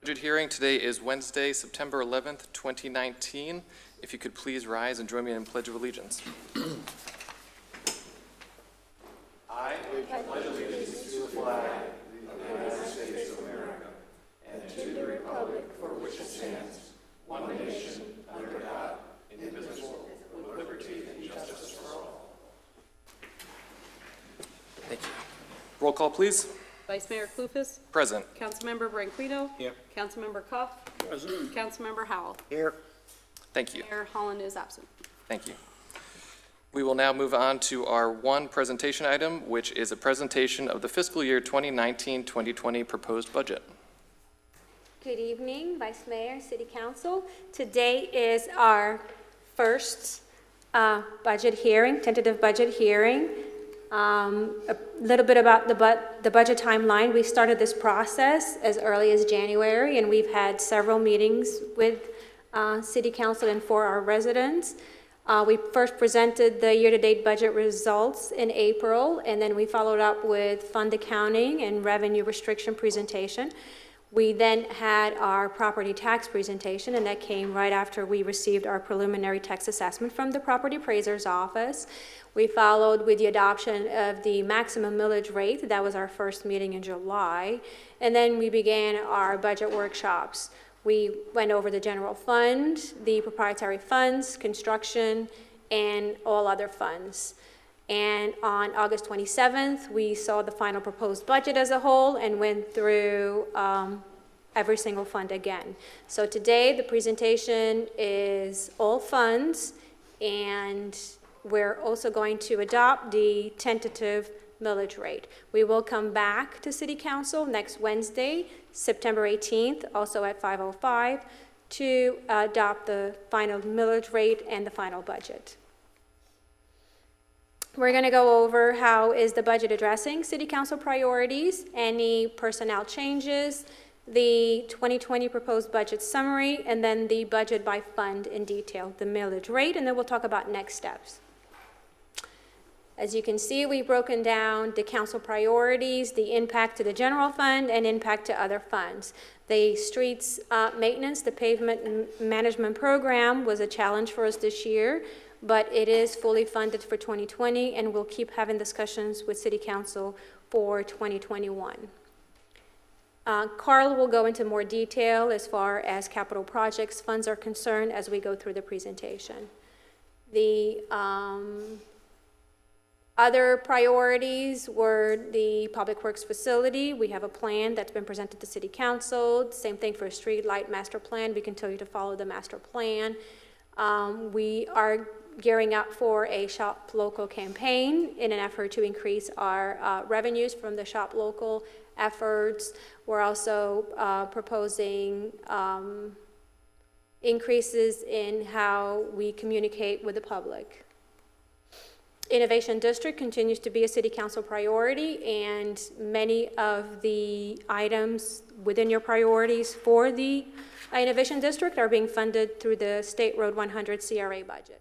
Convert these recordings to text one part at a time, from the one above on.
Budget hearing. Today is Wednesday, September 11th, 2019. If you could please rise and join me in Pledge of Allegiance. I pledge allegiance to the flag of the United States of America and to the republic for which it stands, one nation, under God, indivisible, with liberty and justice for all. Thank you. Roll call, please. Vice Mayor Clufus. Present. Councilmember Branquito. Here. Councilmember Cuff. Present. Councilmember Howell. Here. Thank you. Mayor Holland is absent. Thank you. We will now move on to our one presentation item, which is a presentation of the fiscal year 2019-2020 proposed budget. Good evening, Vice Mayor, City Council. Today is our first budget hearing, tentative budget hearing. A little bit about the budget timeline. We started this process as early as January, and we've had several meetings with City Council and for our residents. We first presented the year-to-date budget results in April, and then we followed up with fund accounting and revenue restriction presentation. We then had our property tax presentation, and that came right after we received our preliminary tax assessment from the property appraiser's office. We followed with the adoption of the maximum millage rate. That was our first meeting in July. And then we began our budget workshops. We went over the general fund, the proprietary funds, construction, and all other funds. And on August 27th, we saw the final proposed budget as a whole and went through every single fund again. So today, the presentation is all funds, and we're also going to adopt the tentative millage rate. We will come back to City Council next Wednesday, September 18th, also at 5:05, to adopt the final millage rate and the final budget. We're going to go over how is the budget addressing City Council priorities, any personnel changes, the 2020 proposed budget summary, and then the budget by fund in detail, the millage rate, and then we'll talk about next steps. As you can see, we've broken down the council priorities, the impact to the general fund, and impact to other funds. The streets maintenance, the pavement management program was a challenge for us this year, but it is fully funded for 2020, and we'll keep having discussions with City Council for 2021. Carl will go into more detail as far as capital projects funds are concerned as we go through the presentation. The other priorities were the Public Works facility. We have a plan that's been presented to City Council. Same thing for a street light master plan. We continue to follow the master plan. We are gearing up for a Shop Local campaign in an effort to increase our revenues from the Shop Local efforts. We're also proposing increases in how we communicate with the public. Innovation District continues to be a City Council priority, and many of the items within your priorities for the Innovation District are being funded through the State Road 100 CRA budget.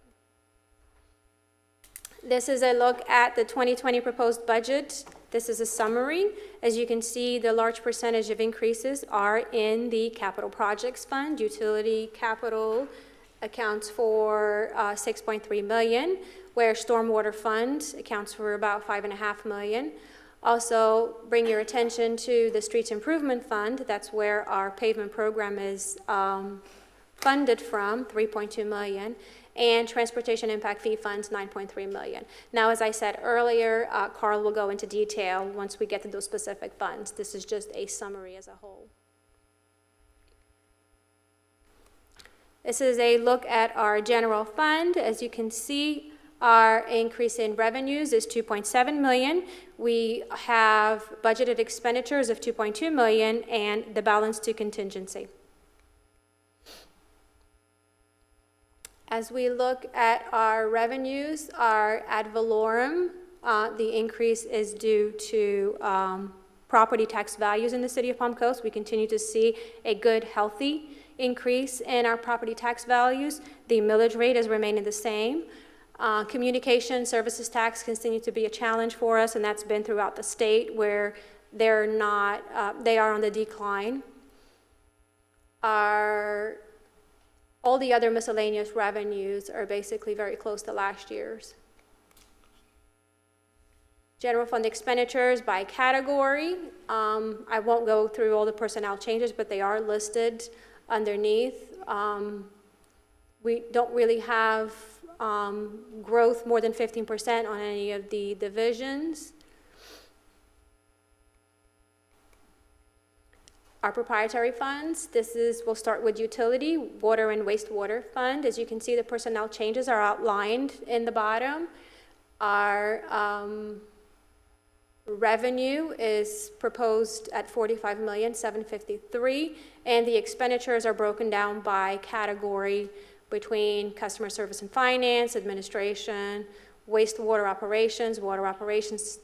This is a look at the 2020 proposed budget. This is a summary. As you can see, the large percentage of increases are in the capital projects fund. Utility capital accounts for $6.3 million, where stormwater fund accounts for about $5.5 million. Also, bring your attention to the streets improvement fund. That's where our pavement program is funded from, $3.2 million. And transportation impact fee funds, $9.3 million. Now, as I said earlier, Carl will go into detail once we get to those specific funds. This is just a summary as a whole. This is a look at our general fund. As you can see, our increase in revenues is $2.7 million. We have budgeted expenditures of $2.2 million and the balance to contingency. As we look at our revenues, our ad valorem, the increase is due to property tax values in the city of Palm Coast. We continue to see a good, healthy increase in our property tax values. The millage rate is remaining the same. Communication services tax continue to be a challenge for us, and that's been throughout the state where they are on the decline. all the other miscellaneous revenues are basically very close to last year's. General fund expenditures by category. I won't go through all the personnel changes, but they are listed underneath. We don't really have growth more than 15% on any of the divisions. Our proprietary funds, we'll start with utility, water and wastewater fund. As you can see, the personnel changes are outlined in the bottom. Our revenue is proposed at $45,753,000, and the expenditures are broken down by category between customer service and finance, administration, wastewater operations, water operations,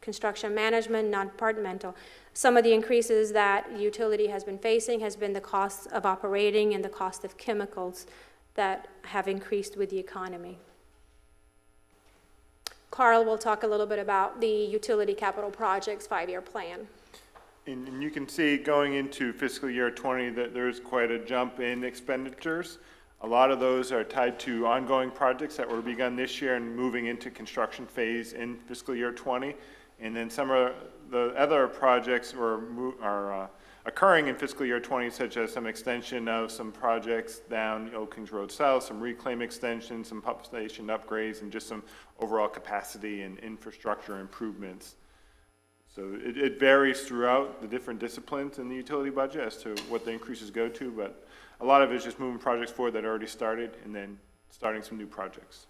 construction management, non-departmental. Some of the increases that utility has been facing has been the cost of operating and the cost of chemicals that have increased with the economy. Carl will talk a little bit about the utility capital projects 5-year plan. And you can see going into fiscal year 20 that there's quite a jump in expenditures. A lot of those are tied to ongoing projects that were begun this year and moving into construction phase in fiscal year 20. And then some of the other projects are occurring in fiscal year 20, such as some extension of some projects down Old Kings Road South, some reclaim extensions, some pump station upgrades, and just some overall capacity and infrastructure improvements. So it varies throughout the different disciplines in the utility budget as to what the increases go to, but a lot of it is just moving projects forward that already started and then starting some new projects.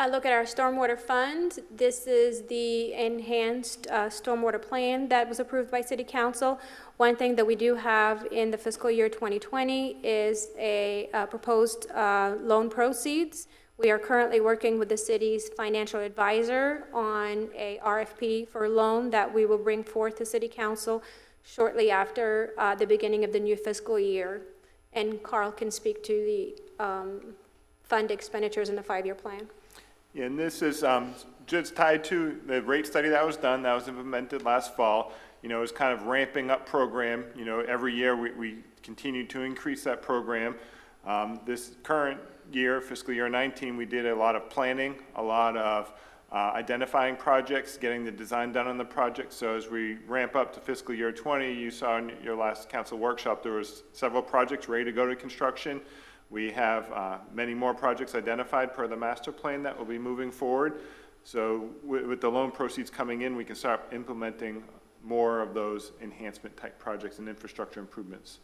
Look at our stormwater fund. This is the enhanced stormwater plan that was approved by City Council. One thing that we do have in the fiscal year 2020 is a proposed loan proceeds. We are currently working with the city's financial advisor on a RFP for a loan that we will bring forth to City Council shortly after the beginning of the new fiscal year. And Carl can speak to the fund expenditures in the 5-year plan. Yeah, and this is just tied to the rate study that was done, that was implemented last fall. You know, it's kind of ramping up program. You know, every year we continue to increase that program. This current year, fiscal year 19, we did a lot of planning, a lot of identifying projects, getting the design done on the project. So as we ramp up to fiscal year 20, you saw in your last council workshop, there was several projects ready to go to construction. We have many more projects identified per the master plan that will be moving forward. So with the loan proceeds coming in, we can start implementing more of those enhancement type projects and infrastructure improvements.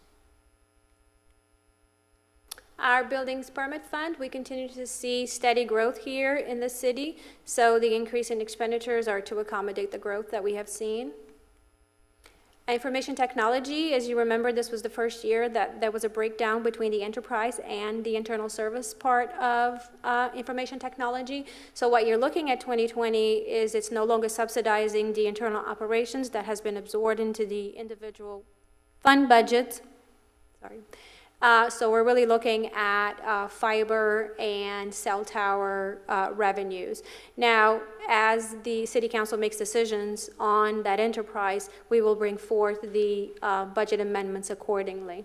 Our buildings permit fund, we continue to see steady growth here in the city. So the increase in expenditures are to accommodate the growth that we have seen. Information technology, as you remember, this was the first year that there was a breakdown between the enterprise and the internal service part of information technology. So what you're looking at 2020 is it's no longer subsidizing the internal operations that has been absorbed into the individual fund budgets. Sorry. So we're really looking at fiber and cell tower revenues. Now, as the City Council makes decisions on that enterprise, we will bring forth the budget amendments accordingly.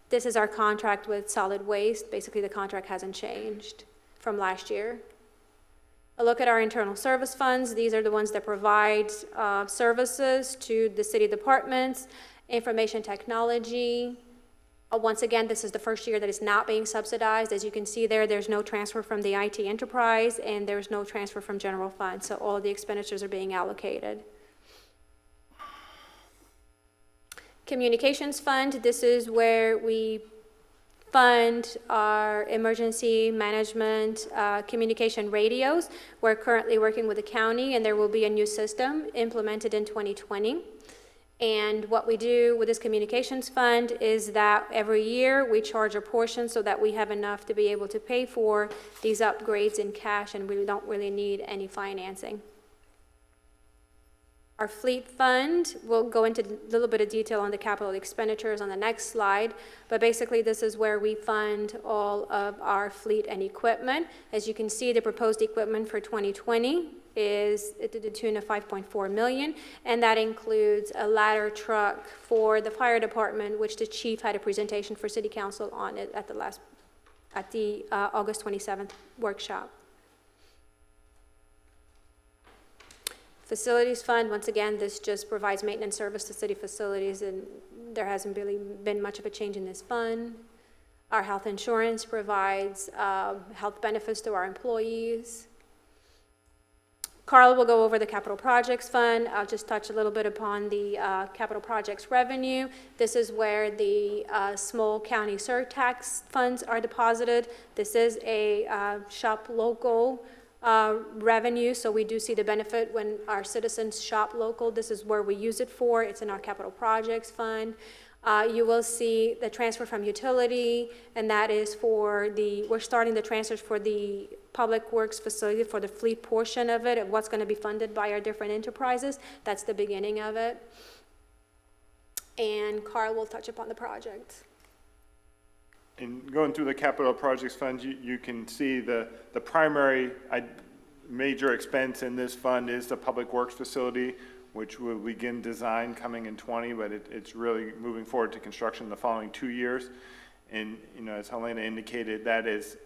This is our contract with solid waste. Basically, the contract hasn't changed from last year. A look at our internal service funds. These are the ones that provide services to the city departments. Information technology. Once again, this is the first year that it's not being subsidized. As you can see there, there's no transfer from the IT enterprise and there's no transfer from general fund. So all of the expenditures are being allocated. Communications fund, this is where we fund our emergency management communication radios. We're currently working with the county and there will be a new system implemented in 2020. And what we do with this communications fund is that every year we charge a portion so that we have enough to be able to pay for these upgrades in cash and we don't really need any financing. Our fleet fund, we'll go into a little bit of detail on the capital expenditures on the next slide, but basically this is where we fund all of our fleet and equipment. As you can see, the proposed equipment for 2020 is to the tune of $5.4 million, and that includes a ladder truck for the fire department, which the chief had a presentation for city council on it at the August 27th workshop. Facilities fund, once again, this just provides maintenance service to city facilities, and there hasn't really been much of a change in this fund. Our health insurance provides health benefits to our employees. Carl will go over the capital projects fund. I'll just touch a little bit upon the capital projects revenue. This is where the small county surtax funds are deposited. This is a shop local revenue, so we do see the benefit when our citizens shop local. This is where we use it for. It's in our capital projects fund. You will see the transfer from utility, and that is for we're starting the transfers for the public works facility for the fleet portion of it, of what's going to be funded by our different enterprises. That's the beginning of it. And Carl will touch upon the project. In going through the capital projects fund, you can see the primary major expense in this fund is the public works facility, which will begin design coming in 20, but it's really moving forward to construction the following 2 years. And, as Helena indicated, that is,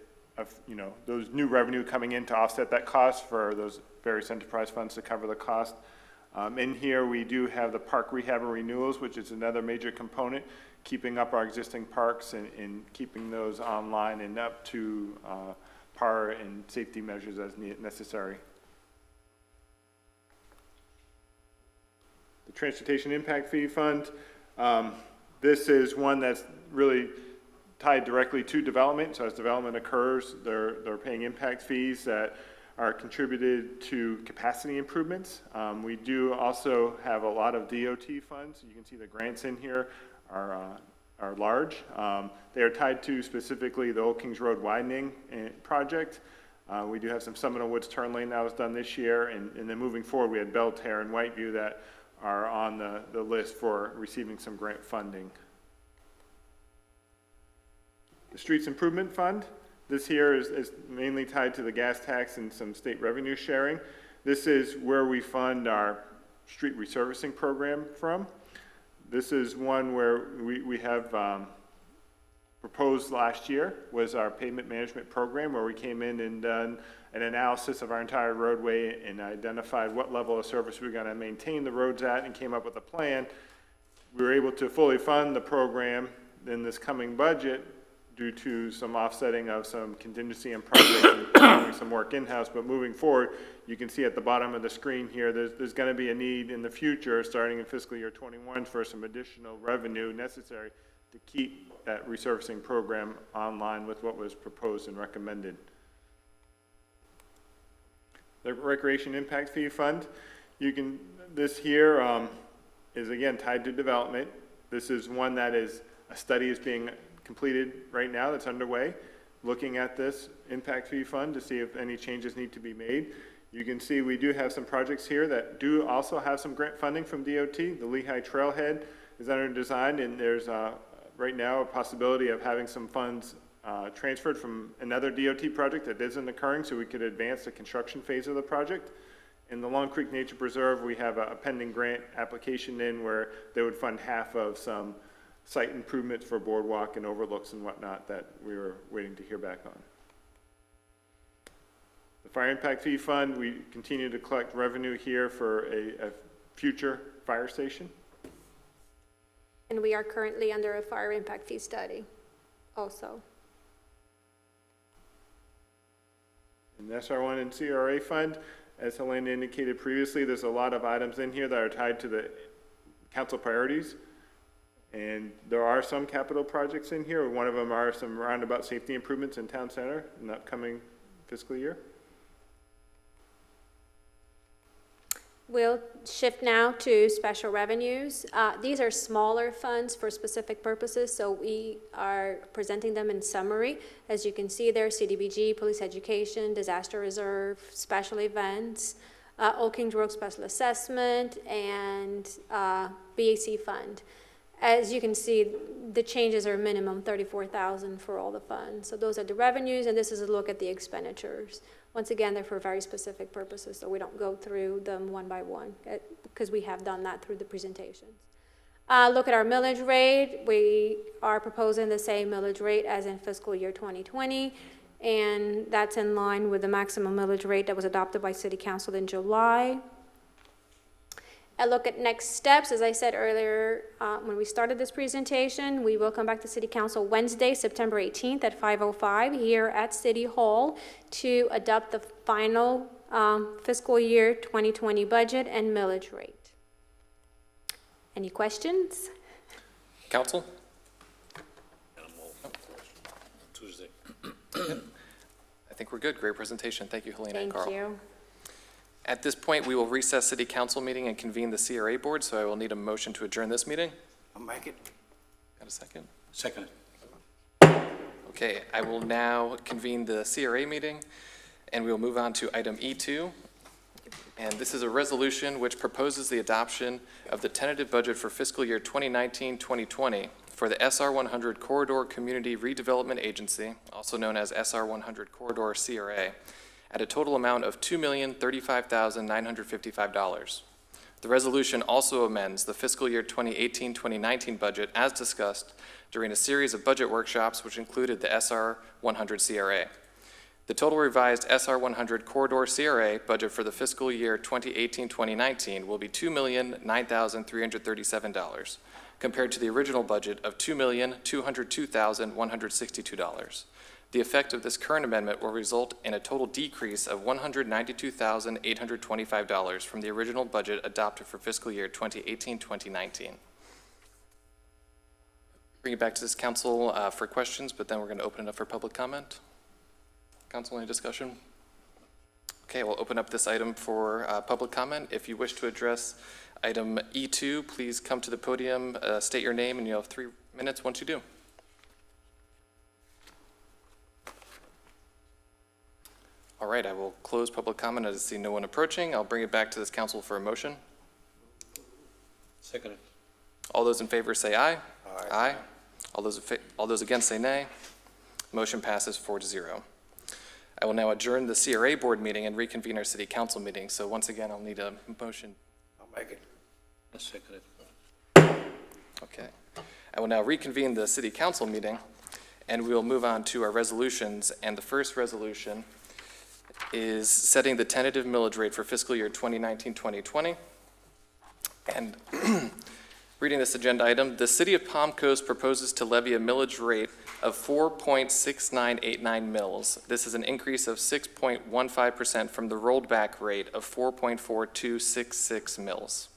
those new revenue coming in to offset that cost for those various enterprise funds to cover the cost. In here, we do have the park rehab and renewals, which is another major component, keeping up our existing parks and keeping those online and up to par and safety measures as necessary. The Transportation Impact Fee Fund, this is one that's really tied directly to development. So as development occurs, they're paying impact fees that are contributed to capacity improvements. We do also have a lot of DOT funds. You can see the grants in here are large. They are tied to specifically the Old Kings Road widening project. We do have some Seminole Woods turn lane that was done this year, and then moving forward, we had Belterre and Whiteview that are on the list for receiving some grant funding. The Streets Improvement Fund, this here is mainly tied to the gas tax and some state revenue sharing. This is where we fund our street resurfacing program from. This is one where we have proposed last year was our pavement management program, where we came in and done an analysis of our entire roadway and identified what level of service we were going to maintain the roads at and came up with a plan. We were able to fully fund the program in this coming budget due to some offsetting of some contingency and projects and doing some work in-house. But moving forward, you can see at the bottom of the screen here, there's going to be a need in the future, starting in fiscal year 21, for some additional revenue necessary to keep that resurfacing program online with what was proposed and recommended. The Recreation Impact Fee Fund, this here is again tied to development. This is one that is, a study is being completed right now that's underway, looking at this impact fee fund to see if any changes need to be made. You can see we do have some projects here that do also have some grant funding from DOT. The Lehigh Trailhead is under design, and there's right now a possibility of having some funds transferred from another DOT project that isn't occurring, so we could advance the construction phase of the project. In the Long Creek Nature Preserve, we have a pending grant application in where they would fund half of some site improvements for boardwalk and overlooks and whatnot that we were waiting to hear back on. The Fire Impact Fee Fund, we continue to collect revenue here for a future fire station. And we are currently under a fire impact fee study also. And the SR1 and CRA Fund, as Helena indicated previously, there's a lot of items in here that are tied to the council priorities. And there are some capital projects in here. One of them are some roundabout safety improvements in town center in the upcoming fiscal year. We'll shift now to special revenues. These are smaller funds for specific purposes, so we are presenting them in summary. As you can see there, CDBG, police education, disaster reserve, special events, Old Kings Road special assessment, and BAC fund. as you can see, the changes are minimum 34,000 for all the funds. So those are the revenues, and this is a look at the expenditures. Once again, they're for very specific purposes, so we don't go through them one by one, because we have done that through the presentations. Look at our millage rate. We are proposing the same millage rate as in fiscal year 2020, and that's in line with the maximum millage rate that was adopted by City Council in July. I look at next steps. As I said earlier, when we started this presentation, we will come back to City Council Wednesday, September 18th at 5:05 here at City Hall to adopt the final fiscal year 2020 budget and millage rate. Any questions? Council? Tuesday. I think we're good. Great presentation. Thank you, Helena and Thank Carl. you. At this point, we will recess City Council meeting and convene the CRA Board, so I will need a motion to adjourn this meeting. I'll make it. Got a second? Second. Okay, I will now convene the CRA meeting, and we will move on to item E2. And this is a resolution which proposes the adoption of the tentative budget for fiscal year 2019-2020 for the SR 100 Corridor Community Redevelopment Agency, also known as SR 100 Corridor CRA, at a total amount of $2,035,955. The resolution also amends the fiscal year 2018-2019 budget as discussed during a series of budget workshops which included the SR 100 CRA. The total revised SR 100 Corridor CRA budget for the fiscal year 2018-2019 will be $2,009,337, compared to the original budget of $2,202,162. The effect of this current amendment will result in a total decrease of $192,825 from the original budget adopted for fiscal year 2018-2019. Bring it back to this council for questions, but then we're going to open it up for public comment. Council, any discussion? Okay, we'll open up this item for public comment. If you wish to address item E2, please come to the podium, state your name, and you'll have 3 minutes once you do. All right, I will close public comment as I see no one approaching. I'll bring it back to this council for a motion. Second. All those in favor say aye. Aye. Aye. All those against say nay. Motion passes 4-0. I will now adjourn the CRA board meeting and reconvene our city council meeting. So once again, I'll need a motion. I'll make it. I'll second it. Okay. I will now reconvene the city council meeting, and we will move on to our resolutions. And the first resolution is setting the tentative millage rate for fiscal year 2019-2020. And reading this agenda item, the city of Palm Coast proposes to levy a millage rate of 4.6989 mils. This is an increase of 6.15% from the rolled back rate of 4.4266 mils.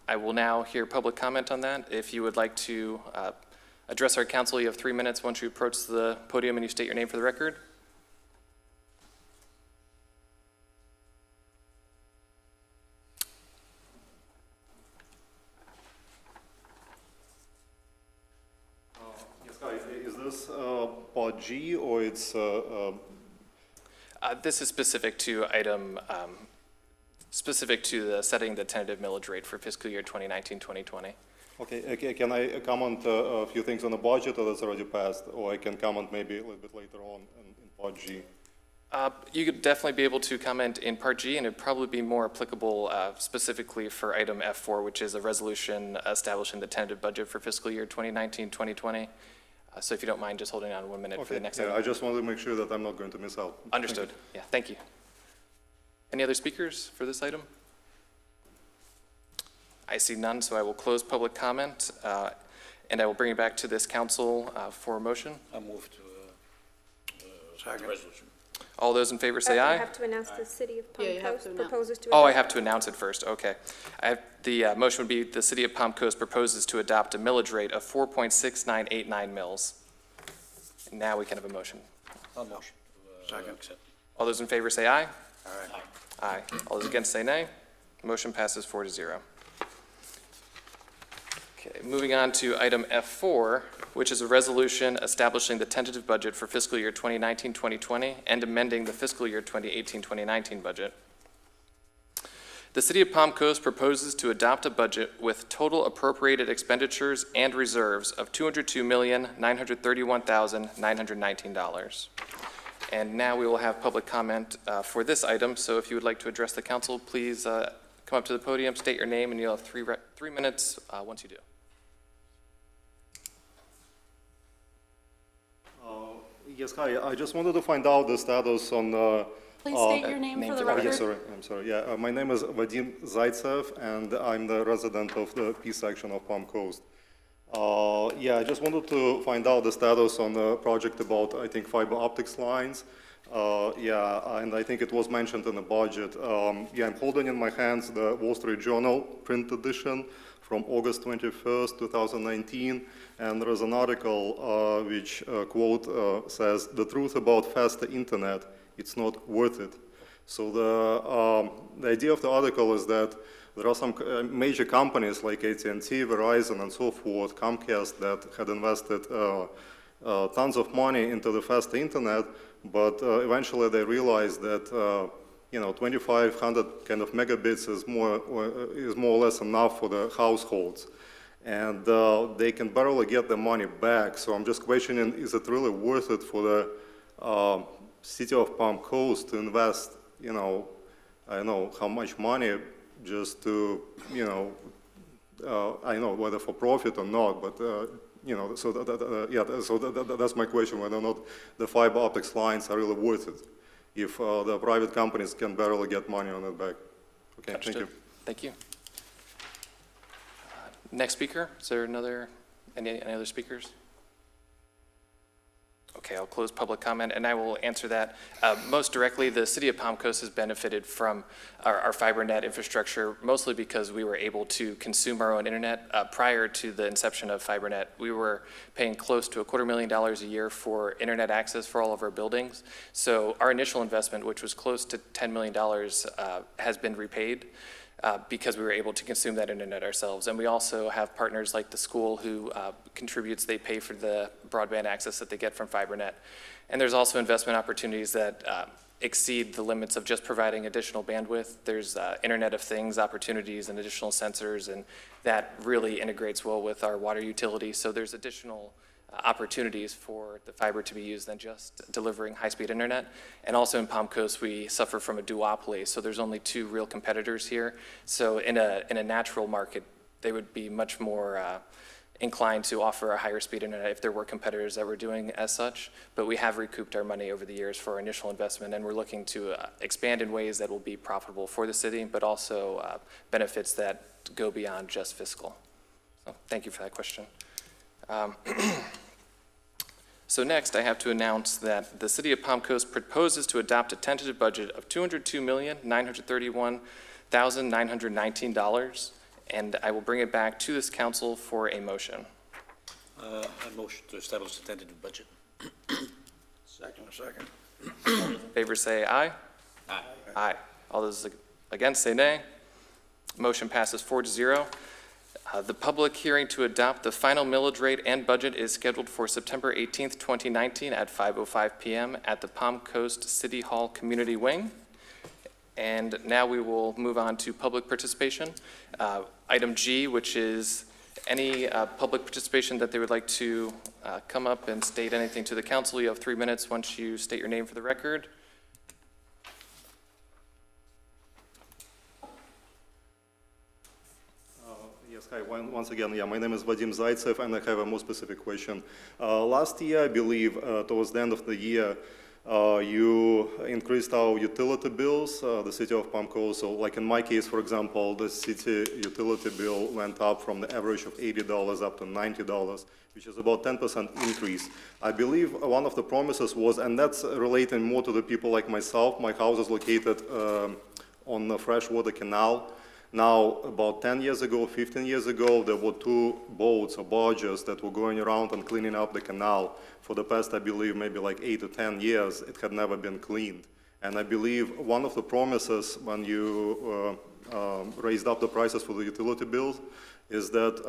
I will now hear public comment on that. If you would like to address our council, you have 3 minutes once you approach the podium and you state your name for the record. Is this Part G or it's? This is specific to item, specific to the setting the tentative millage rate for fiscal year 2019-2020. Okay, can I comment a few things on the budget, or that's already passed, or I can comment maybe a little bit later on in Part G? You could definitely be able to comment in Part G, and it'd probably be more applicable specifically for item F4, which is a resolution establishing the tentative budget for fiscal year 2019-2020. So if you don't mind just holding on 1 minute for the next item. I just wanted to make sure that I'm not going to miss out. Understood. Yeah, thank you. Any other speakers for this item? I see none, so I will close public comment, and I will bring it back to this council for a motion. I'll move to second resolution. All those in favor say You aye. have to announce the city of Palm Yeah, you have Coast to announce. proposes to. Oh, I adopt. have to announce it first, okay. The motion would be the city of Palm Coast proposes to adopt a millage rate of 4.6989 mils. And now we can have a motion. I'll motion to accept. All those in favor say aye. Aye. Aye. All those against say nay. Motion passes 4-0. Okay, moving on to item F4, which is a resolution establishing the tentative budget for fiscal year 2019-2020 and amending the fiscal year 2018-2019 budget. The City of Palm Coast proposes to adopt a budget with total appropriated expenditures and reserves of $202,931,919. And now we will have public comment for this item, so if you would like to address the council, please come up to the podium, state your name, and you'll have 3 minutes once you do. Yes, hi, I just wanted to find out the status on Please state your name for the record. yes, sorry, I'm sorry. Yeah, my name is Vadim Zaitsev, and I'm the resident of the P section of Palm Coast. Yeah, I just wanted to find out the status on the project about, I think, fiber optics lines. Yeah, and I think it was mentioned in the budget. Yeah, I'm holding in my hands the Wall Street Journal print edition from August 21st, 2019, and there is an article which, quote, says, "The truth about faster internet, it's not worth it." So the idea of the article is that there are some major companies like AT&T, Verizon, and so forth, Comcast, that had invested tons of money into the faster internet, but eventually they realized that 2,500 kind of megabits is more or less enough for the households, and they can barely get the money back. So I'm just questioning: is it really worth it for the City of Palm Coast to invest, I don't know how much money just to, I know whether for profit or not, but, so that's my question, whether or not the fiber optics lines are really worth it if the private companies can barely get money on it back. Okay, Understood. thank you. Thank you. Next speaker, is there any other speakers? Okay, I'll close public comment, and I will answer that. Most directly, the City of Palm Coast has benefited from our FiberNet infrastructure, mostly because we were able to consume our own internet. Prior to the inception of FiberNet, we were paying close to $250,000 a year for internet access for all of our buildings. So our initial investment, which was close to $10 million, has been repaid. Because we were able to consume that internet ourselves. And we also have partners like the school who contributes, they pay for the broadband access that they get from FiberNet. And there's also investment opportunities that exceed the limits of just providing additional bandwidth. There's Internet of Things opportunities and additional sensors, and that really integrates well with our water utility. So there's additional opportunities for the fiber to be used than just delivering high-speed internet. And also in Palm Coast, we suffer from a duopoly, so there's only 2 real competitors here. So in a natural market, they would be much more inclined to offer a higher speed internet if there were competitors that were doing as such. But we have recouped our money over the years for our initial investment, and we're looking to expand in ways that will be profitable for the city, but also benefits that go beyond just fiscal. So thank you for that question. So next, I have to announce that the City of Palm Coast proposes to adopt a tentative budget of $202,931,919, and I will bring it back to this council for a motion. I motion to establish the tentative budget. Second. All in favor say aye. Aye. Aye. All those against say nay. Motion passes 4-0. The public hearing to adopt the final millage rate and budget is scheduled for September 18th, 2019 at 5:05 p.m. at the Palm Coast City Hall Community Wing. And now we will move on to public participation. Item G, which is any public participation that they would like to come up and state anything to the council. You have 3 minutes once you state your name for the record. Yes, hi, once again, yeah, my name is Vadim Zaitsev, and I have a more specific question. Last year, I believe, towards the end of the year, you increased our utility bills, the City of Palm Coast. So like in my case, for example, the city utility bill went up from the average of $80 up to $90, which is about 10% increase. I believe one of the promises was, and that's relating more to the people like myself, my house is located on the freshwater canal. Now, about 10 years ago, 15 years ago, there were 2 boats or barges that were going around and cleaning up the canal. For the past, I believe, maybe like 8 to 10 years, it had never been cleaned. And I believe one of the promises when you raised up the prices for the utility bills is that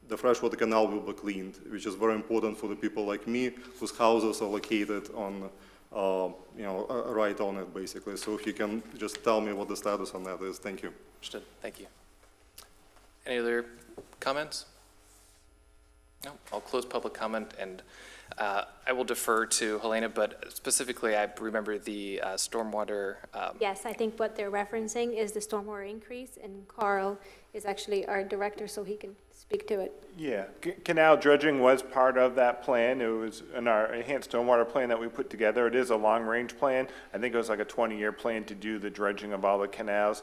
the freshwater canal will be cleaned, which is very important for the people like me, whose houses are located on right on it, basically. So if you can just tell me what the status on that is, thank you. Understood. Thank you. Any other comments? No, I'll close public comment, and I will defer to Helena, but specifically, I remember the stormwater. Yes, I think what they're referencing is the stormwater increase, and Carl is actually our director, so he can speak to it. Yeah, canal dredging was part of that plan. It was in our enhanced stormwater plan that we put together. It is a long-range plan. I think it was like a 20-year plan to do the dredging of all the canals.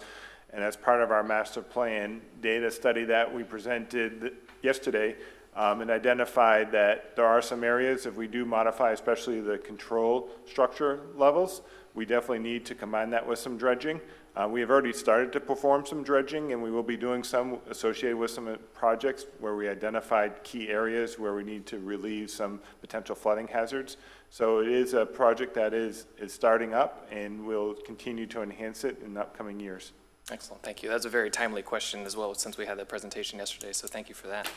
And as part of our master plan data study that we presented yesterday, and identified that there are some areas, if we do modify, especially the control structure levels, we definitely need to combine that with some dredging. We have already started to perform some dredging, and we will be doing some associated with some projects where we identified key areas where we need to relieve some potential flooding hazards. So it is a project that is starting up, and we'll continue to enhance it in the upcoming years. Excellent, thank you. That's a very timely question as well, since we had that presentation yesterday, so thank you for that.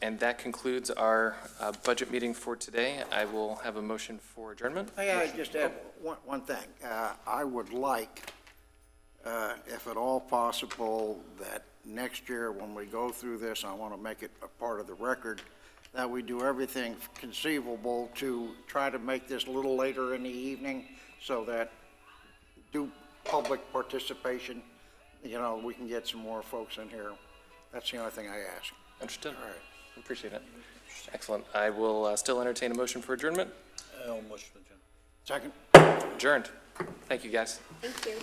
And that concludes our budget meeting for today. I will have a motion for adjournment. May I just add one thing? I would like, if at all possible, that next year when we go through this, I want to make it a part of the record, that we do everything conceivable to try to make this a little later in the evening so that do public participation, we can get some more folks in here. That's the only thing I ask. Understood. All right. Appreciate it. Excellent. I will still entertain a motion for adjournment. Motion to adjourn. Second? Adjourned. Thank you, guys. Thank you.